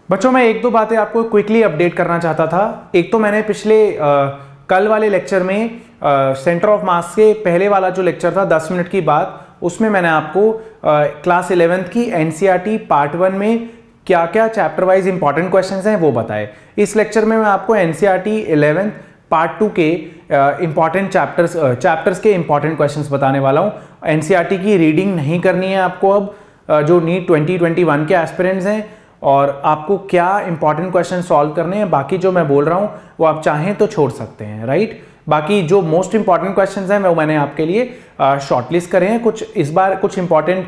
बच्चों मैं एक दो बातें आपको क्विकली अपडेट करना चाहता था। एक तो मैंने पिछले कल वाले लेक्चर में सेंटर ऑफ मास के पहले वाला जो लेक्चर था 10 मिनट की बात, उसमें मैंने आपको क्लास 11th की एनसीईआरटी पार्ट 1 में क्या क्या चैप्टर वाइज इंपॉर्टेंट क्वेश्चंस हैं वो बताए। इस लेक्चर में मैं आपको एनसीईआरटी 11th पार्ट 2 के इंपॉर्टेंट चैप्टर्स के इंपॉर्टेंट क्वेश्चंस बताने वाला हूँ। एनसीईआरटी की रीडिंग नहीं करनी है आपको अब, जो नीट 2021 के एस्पिरेंट्स हैं, और आपको क्या इंपॉर्टेंट क्वेश्चन सॉल्व करने हैं। बाकी जो मैं बोल रहा हूँ वो आप चाहें तो छोड़ सकते हैं, राइट। बाकी जो मोस्ट इंपॉर्टेंट क्वेश्चंस हैं वो मैंने आपके लिए शॉर्टलिस्ट करे हैं। कुछ इस बार कुछ इंपॉर्टेंट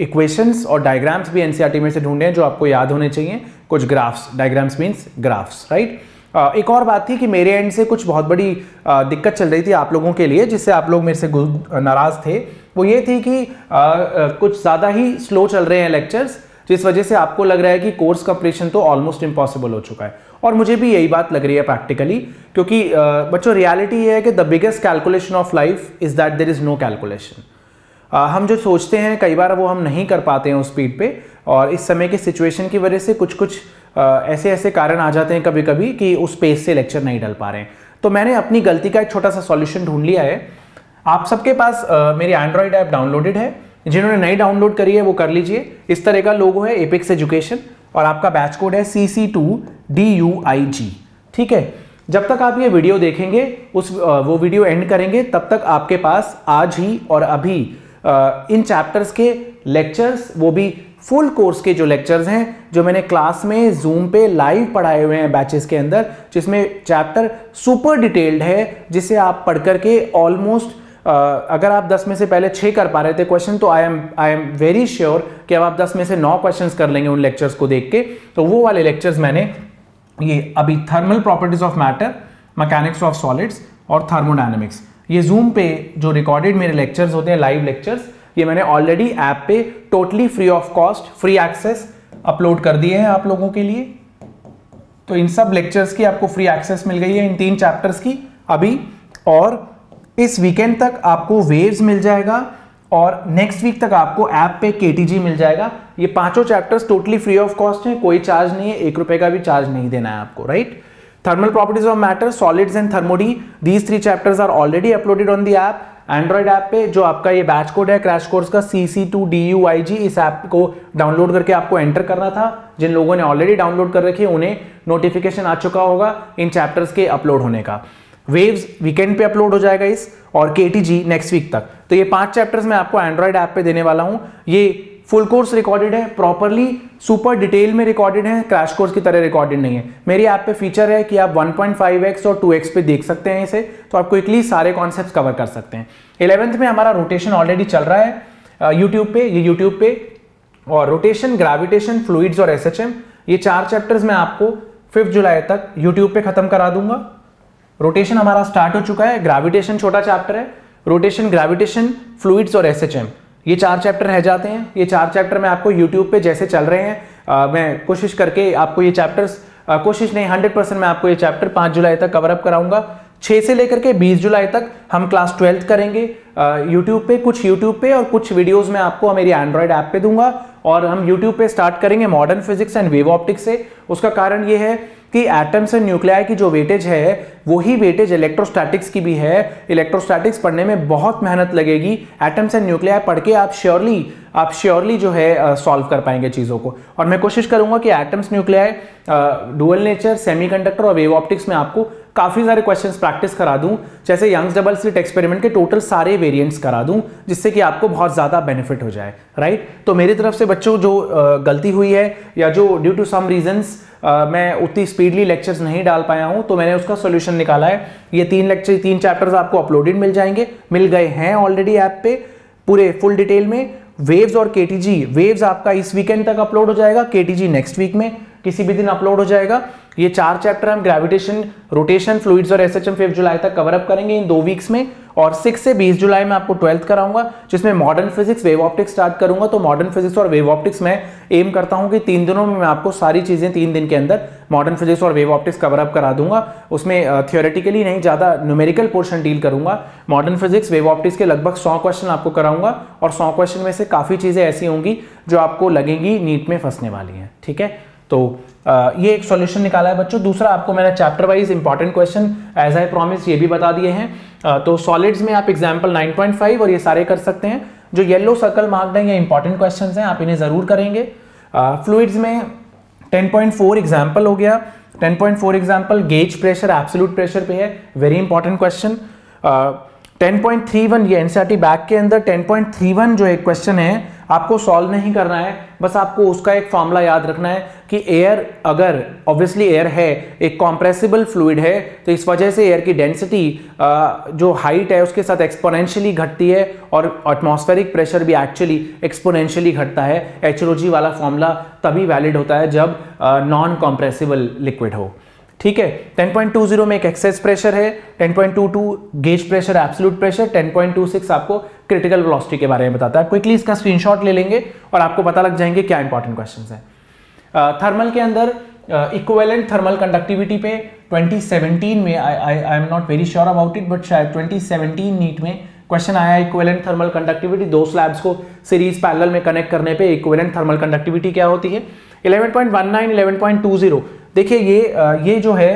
इक्वेशंस और डायग्राम्स भी एनसीईआरटी में से ढूंढे हैं जो आपको याद होने चाहिए। कुछ graphs, diagrams means graphs, right. एक और बात थी कि मेरे एंड से कुछ बहुत बड़ी दिक्कत चल रही थी आप लोगों के लिए, जिससे आप लोग मेरे से नाराज थे। वो ये थी कि कुछ ज़्यादा ही स्लो चल रहे हैं लेक्चर्स, जिस वजह से आपको लग रहा है कि कोर्स कंप्लीशन तो ऑलमोस्ट इम्पॉसिबल हो चुका है। और मुझे भी यही बात लग रही है प्रैक्टिकली, क्योंकि बच्चों रियलिटी ये है कि the biggest calculation of life is that there is no calculation. हम जो सोचते हैं कई बार वो हम नहीं कर पाते हैं उस स्पीड पे, और इस समय की सिचुएशन की वजह से कुछ ऐसे ऐसे कारण आ जाते हैं कभी कभी कि उस पेस से लेक्चर नहीं डल पा रहे हैं। तो मैंने अपनी गलती का एक छोटा सा सॉल्यूशन ढूंढ लिया है। आप सबके पास मेरी एंड्रॉइड ऐप डाउनलोडेड है, जिन्होंने नई डाउनलोड करी है वो कर लीजिए। इस तरह का लोगो है एपेक्स एजुकेशन, और आपका बैच कोड है CC2DUIG, ठीक है। जब तक आप ये वीडियो देखेंगे, वो वीडियो एंड करेंगे, तब तक आपके पास आज ही और अभी इन चैप्टर्स के लेक्चर्स, वो भी फुल कोर्स के जो लेक्चर्स हैं, जो मैंने क्लास में जूम पे लाइव पढ़ाए हुए हैं बैचेस के अंदर, जिसमें चैप्टर सुपर डिटेल्ड है, जिसे आप पढ़ करके ऑलमोस्ट अगर आप 10 में से पहले 6 कर पा रहे थे क्वेश्चन, तो आई एम वेरी श्योर कि अब आप 10 में से 9 क्वेश्चंस कर लेंगे उन लेक्चर्स को देख के। तो वो वाले लेक्चर्स मैंने ये अभी thermal properties of matter, mechanics of solids और थर्मोडायनेमिक्स, ये जूम पे जो रिकॉर्डेड मेरे लेक्चर्स होते हैं, लाइव लेक्चर्स, ये मैंने ऑलरेडी ऐप पे totally free of cost, free access upload कर दिए हैं आप लोगों के लिए। तो इन सब लेक्चर्स की आपको फ्री एक्सेस मिल गई है, इन 3 चैप्टर्स की अभी। और इस वीकेंड तक आपको वेव्स मिल जाएगा, और नेक्स्ट वीक तक आपको ऐप पे केटीजी मिल जाएगा। ये पांचों chapters totally free of cost हैं, कोई चार्ज नहीं है, 1 रुपए का भी चार्ज नहीं देना है आपको, right. Thermal properties of matter, solids and thermodynamics, these 3 chapters are already uploaded on the app. Android app पे जो आपका ये बैच कोड है क्रैश कोर्स का CC2DUIG, इस ऐप को डाउनलोड करके आपको एंटर करना था। जिन लोगों ने ऑलरेडी डाउनलोड कर रखी है उन्हें नोटिफिकेशन आ चुका होगा इन चैप्टर्स के अपलोड होने का। वेव्स वीकेंड पे अपलोड हो जाएगा और केटीजी नेक्स्ट वीक तक। तो ये 5 चैप्टर्स मैं आपको एंड्रॉइड ऐप पे देने वाला हूं। ये फुल कोर्स रिकॉर्डेड है, प्रॉपरली सुपर डिटेल में रिकॉर्डेड है, क्रैश कोर्स की तरह रिकॉर्डेड नहीं है। मेरी ऐप पे फीचर है कि आप 1.5x और 2x पे देख सकते हैं इसे, तो आप क्विकली सारे कॉन्सेप्ट्स कवर कर सकते हैं। 11th में हमारा रोटेशन ऑलरेडी चल रहा है यूट्यूब पे, और रोटेशन, ग्रेविटेशन, फ्लूइड्स और SHM, ये 4 चैप्टर्स मैं आपको 5 जुलाई तक यूट्यूब पे खत्म करा दूंगा। रोटेशन हमारा स्टार्ट हो चुका है, ग्रेविटेशन छोटा चैप्टर है, रोटेशन, ग्रेविटेशन, फ्लूइड्स और SHM, ये 4 चैप्टर रह जाते हैं। ये 4 चैप्टर मैं आपको यूट्यूब पे जैसे चल रहे हैं, मैं कोशिश करके आपको ये चैप्टर्स, कोशिश नहीं 100% मैं आपको ये चैप्टर 5 जुलाई तक कवर अप कराऊंगा। 6 से लेकर के 20 जुलाई तक हम क्लास 12th करेंगे यूट्यूब पे, कुछ यूट्यूब पे और कुछ वीडियोस में आपको मेरी एंड्रॉइड ऐप पे दूंगा। और हम यूट्यूब पे स्टार्ट करेंगे modern physics and wave optics से। उसका कारण ये है कि एटम्स एंड न्यूक्लियाई की जो वेटेज है, वही वेटेज इलेक्ट्रोस्टैटिक्स की भी है। इलेक्ट्रोस्टैटिक्स पढ़ने में बहुत मेहनत लगेगी। एटम्स एंड न्यूक्लियाई पढ़ के आप श्योरली जो है सॉल्व कर पाएंगे चीज़ों को। और मैं कोशिश करूंगा कि atoms, nuclei, dual nature, semiconductor और वेव ऑप्टिक्स में आपको काफ़ी सारे क्वेश्चंस प्रैक्टिस करा दूं, जैसे यंग्स डबल स्लिट एक्सपेरिमेंट के टोटल सारे वेरिएंट्स करा दूं, जिससे कि आपको बहुत ज़्यादा बेनिफिट हो जाए, राइट। तो मेरी तरफ से बच्चों जो गलती हुई है, या जो ड्यू टू सम रीजंस मैं उतनी स्पीडली लेक्चर्स नहीं डाल पाया हूं, तो मैंने उसका सोल्यूशन निकाला है। ये 3 चैप्टर्स आपको अपलोडेड मिल गए हैं ऑलरेडी ऐप पे पूरे फुल डिटेल में। वेव्स और केटीजी, वेव्स आपका इस वीकेंड तक अपलोड हो जाएगा, केटीजी नेक्स्ट वीक में किसी भी दिन अपलोड हो जाएगा। ये 4 चैप्टर हम ग्रेविटेशन, रोटेशन, फ्लूइड्स और SHM 5 जुलाई तक कवर अप करेंगे इन 2 वीक्स में। और 6 से 20 जुलाई में आपको 12th कराऊंगा, जिसमें modern physics, wave optics start करूंगा। तो मॉडर्न फिजिक्स और वेव ऑप्टिक्स में एम करता हूं कि 3 दिनों में मैं आपको सारी चीजें 3 दिन के अंदर मॉडर्न फिजिक्स और वेव ऑप्टिक्स कवर अप करा दूंगा। उसमें थियोरेटिकली नहीं, ज़्यादा न्यूमेरिकल पोर्शन डील करूंगा। मॉडर्न फिजिक्स, वेव ऑप्टिक्स के लगभग 100 क्वेश्चन आपको कराऊंगा, और 100 क्वेश्चन में से काफ़ी चीज़ें ऐसी होंगी जो आपको लगेंगी नीट में फंसने वाली हैं, ठीक है। तो ये एक सॉल्यूशन निकाला है बच्चों। दूसरा आपको मैंने chapter wise important question as I promise ये भी बता दिए हैं। तो सॉलिड्स में आप एग्जाम्पल 9.5 और ये सारे कर सकते हैं। जो येलो सर्कल मार्क्ड है ये इंपॉर्टेंट क्वेश्चंस हैं, आप इन्हें जरूर करेंगे। फ्लूइड्स में 10.4 एग्जाम्पल हो गया। 10.4 example gauge pressure absolute pressure पे है, वेरी इंपॉर्टेंट क्वेश्चन। 10.31 ये एनसीईआरटी बैक के अंदर 10.31 जो एक क्वेश्चन है आपको सॉल्व नहीं करना है, बस आपको उसका एक फॉर्मूला याद रखना है कि एयर, अगर ऑब्वियसली एयर है एक कॉम्प्रेसिबल फ्लूइड है तो इस वजह से एयर की डेंसिटी जो हाइट है उसके साथ एक्सपोनेंशियली घटती है और एटमॉस्फेरिक प्रेशर भी एक्चुअली एक्सपोनेंशियली घटता है। एचओजी वाला फॉर्मूला तभी वैलिड होता है जब नॉन कॉम्प्रेसिबल लिक्विड हो, ठीक है। 10.20 में एक एक्सेस प्रेशर है, 10.22 गेज प्रेशर एब्सोल्यूट प्रेशर, 10.26 आपको क्रिटिकल वेलोसिटी के बारे में बताता है। आप क्विकली इसका स्क्रीनशॉट ले लेंगे और आपको पता लग जाएंगे क्या इंपॉर्टेंट क्वेश्चंस हैं। थर्मल के अंदर इक्विवेलेंट थर्मल कंडक्टिविटी पे 2017 में I am not very sure about it but शायद 2017 नीट में क्वेश्चन आया इक्विवेलेंट थर्मल कंडक्टिविटी, दो स्लैब्स को सीरीज पैरेलल में कनेक्ट करने पे इक्विवेलेंट थर्मल कंडक्टिविटी क्या होती है। 11.19 11.20 देखिए ये जो है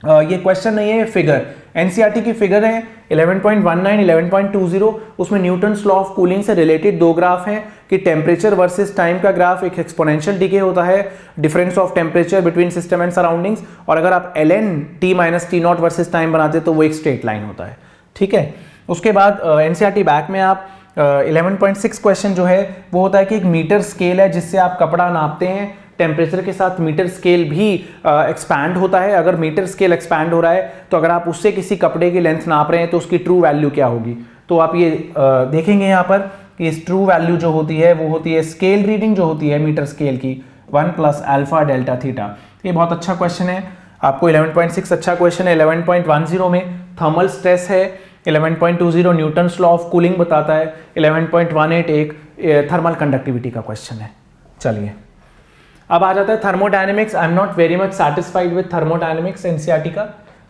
ये क्वेश्चन नहीं है, फिगर एनसीईआरटी की फिगर है 11.19 11.20 उसमें न्यूटन्स लॉ ऑफ कूलिंग से रिलेटेड दो ग्राफ हैं कि टेम्परेचर वर्सेस टाइम का ग्राफ एक एक्सपोनेंशियल डिके होता है, difference of temperature between system and surroundings, और अगर आप ln t - t0 versus time बनाते तो वो एक स्ट्रेट लाइन होता है, ठीक है। उसके बाद एनसीईआरटी बैक में आप 11.6 क्वेश्चन जो है वो होता है कि एक मीटर स्केल है जिससे आप कपड़ा नापते हैं, टेम्परेचर के साथ मीटर स्केल भी एक्सपैंड होता है। अगर मीटर स्केल एक्सपैंड हो रहा है तो अगर आप उससे किसी कपड़े की लेंथ नाप रहे हैं तो उसकी ट्रू वैल्यू क्या होगी, तो आप ये देखेंगे यहाँ पर कि इस ट्रू वैल्यू जो होती है वो होती है स्केल रीडिंग जो होती है मीटर स्केल की 1 + अल्फा डेल्टा थीटा। ये बहुत अच्छा क्वेश्चन है आपको। 11.6 अच्छा क्वेश्चन है। 11.10 में थर्मल स्ट्रेस है, 11.20 न्यूटन्स लॉ ऑफ कूलिंग बताता है, 11.18 एक थर्मल कंडक्टिविटी का क्वेश्चन है। चलिए अब आ जाता है thermodynamics. I am not very much satisfied with thermodynamics NCERT का।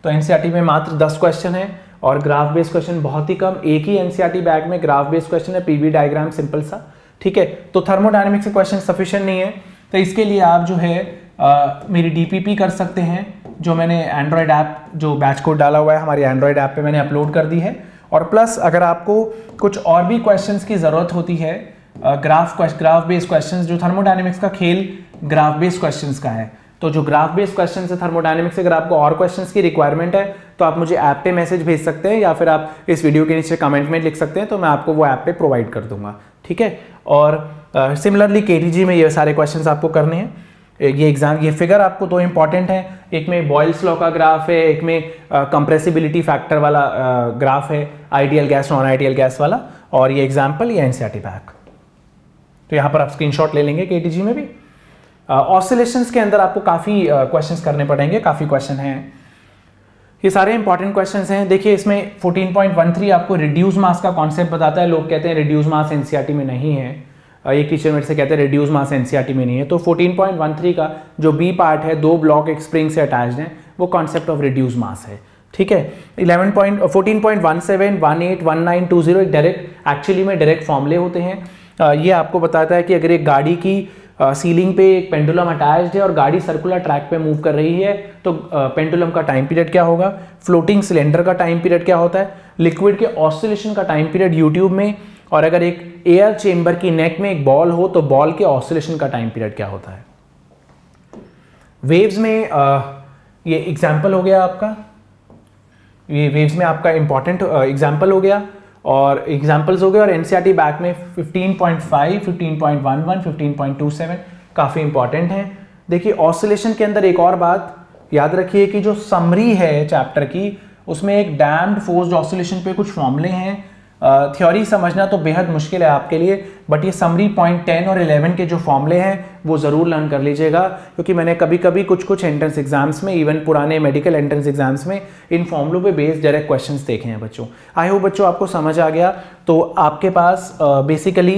तो एनसीईआरटी में मात्र 10 क्वेश्चन है और ग्राफ बेस्ड क्वेश्चन बहुत ही कम। एक ही एनसीईआरटी बैग में ग्राफ बेस्ड क्वेश्चन है, पीवी डायग्राम सिंपल सा, ठीक है। तो थर्मोडायनेमिक्स के क्वेश्चन सफिशिएंट नहीं है, तो इसके लिए आप जो है मेरी डीपीपी कर सकते हैं, जो मैंने एंड्रॉयड ऐप जो बैच कोड डाला हुआ है हमारी एंड्रॉयड ऐप पे मैंने अपलोड कर दी है। और प्लस अगर आपको कुछ और भी क्वेश्चंस की ज़रूरत होती है ग्राफ बेस्ड क्वेश्चंस, जो थर्मोडायनेमिक्स का खेल ग्राफ बेस्ड क्वेश्चंस का है, तो जो ग्राफ बेस्ड क्वेश्चंस है थर्मोडायनेमिक्स से अगर आपको और क्वेश्चंस की रिक्वायरमेंट है तो आप मुझे ऐप पे मैसेज भेज सकते हैं या फिर आप इस वीडियो के नीचे कमेंट में लिख सकते हैं, तो मैं आपको वो ऐप पे प्रोवाइड कर दूंगा, ठीक है। और सिमिलरली केटीजी में ये सारे क्वेश्चंस आपको करने हैं। ये फिगर आपको दो इंपॉर्टेंट है, एक में बॉयल्स लॉ का ग्राफ है, एक में कंप्रेसिबिलिटी फैक्टर वाला ग्राफ है, ideal gas non ideal gas वाला, और ये एग्जाम्पल ये एनसीईआरटी बैक। तो यहाँ पर आप स्क्रीनशॉट ले लेंगे केटीजी में भी। ऑसिलेशंस के अंदर आपको काफ़ी क्वेश्चंस करने पड़ेंगे, काफ़ी क्वेश्चन हैं, ये सारे इंपॉर्टेंट क्वेश्चंस हैं। देखिए इसमें 14.13 आपको रिड्यूस मास का कॉन्सेप्ट बताता है। लोग कहते हैं रिड्यूस मास एनसीईआरटी में नहीं है, एक टीचर मेरे से कहते हैं रिड्यूस मास एनसीईआरटी में नहीं है। तो 14.13 का जो बी पार्ट है, दो ब्लॉक एक स्प्रिंग से अटैच्ड हैं, वो कॉन्सेप्ट ऑफ रिड्यूस मास है, ठीक है। 14.17 18 19 20 डायरेक्ट एक्चुअली में डायरेक्ट फॉर्मूले होते हैं। ये आपको बताता है कि अगर एक गाड़ी की सीलिंग पे एक पेंडुलम अटैच्ड है और गाड़ी सर्कुलर ट्रैक पे मूव कर रही है तो पेंडुलम का टाइम पीरियड क्या होगा, फ्लोटिंग सिलेंडर का टाइम पीरियड क्या होता है, लिक्विड के ऑसिलेशन का टाइम पीरियड यूट्यूब में, और अगर एक एयर चेंबर की नेक में एक बॉल हो तो बॉल के ऑसिलेशन का टाइम पीरियड क्या होता है। वेव्स में ये एग्जाम्पल हो गया आपका, ये वेव्स में आपका इंपॉर्टेंट एग्जाम्पल हो गया और एग्जाम्पल्स हो गए। और एनसीईआरटी बैक में 15.5 15.11 15.27 काफ़ी इंपॉर्टेंट हैं। देखिए ऑसिलेशन के अंदर एक और बात याद रखिए कि जो समरी है चैप्टर की उसमें एक डैम्ड फोर्स्ड ऑसिलेशन पे कुछ फॉर्मूले हैं। थ्योरी समझना तो बेहद मुश्किल है आपके लिए, बट ये समरी पॉइंट 10 और 11 के जो फॉर्मूले हैं वो ज़रूर लर्न कर लीजिएगा, क्योंकि मैंने कभी कभी कुछ एंट्रेंस एग्जाम्स में, इवन पुराने मेडिकल एंट्रेंस एग्जाम्स में इन फॉर्मूलों पे बेस्ड डायरेक्ट क्वेश्चंस देखे हैं बच्चों। आई होप बच्चों आपको समझ आ गया। तो आपके पास बेसिकली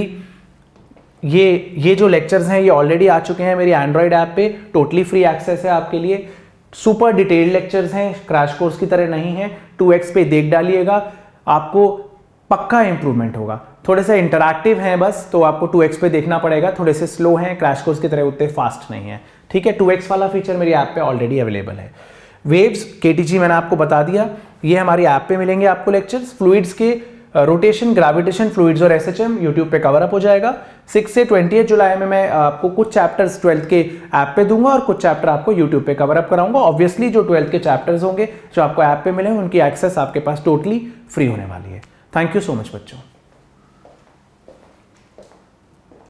ये जो लेक्चर्स हैं ये ऑलरेडी आ चुके हैं मेरी एंड्रॉयड ऐप पे, टोटली फ्री एक्सेस है आपके लिए। सुपर डिटेल्ड लेक्चर्स हैं, क्रैश कोर्स की तरह नहीं है, 2x पे देख डालिएगा। आपको पक्का इंप्रूवमेंट होगा। थोड़े से इंटरैक्टिव हैं बस, तो आपको 2x पे देखना पड़ेगा, थोड़े से स्लो हैं, क्रैश कोर्स की तरह उतने फास्ट नहीं है, ठीक है। 2x वाला फीचर मेरी ऐप पे ऑलरेडी अवेलेबल है। वेव्स KTG मैंने आपको बता दिया, ये हमारी ऐप पे मिलेंगे आपको लेक्चर्स। फ्लूइड्स के रोटेशन, ग्रेविटेशन, फ्लूइड्स और SHM यूट्यूब पे कवर अप हो जाएगा। 6 से 28 जुलाई में मैं आपको कुछ चैप्टर्स 12th के ऐप पे दूंगा और कुछ चैप्टर आपको यूट्यूब पे कवर अप कराऊंगा। ऑब्वियसली जो 12th के चैप्टर्स होंगे जो आपको ऐप पे मिले उनकी एक्सेस आपके पास टोटली फ्री होने वाली है। थैंक यू सो मच बच्चों।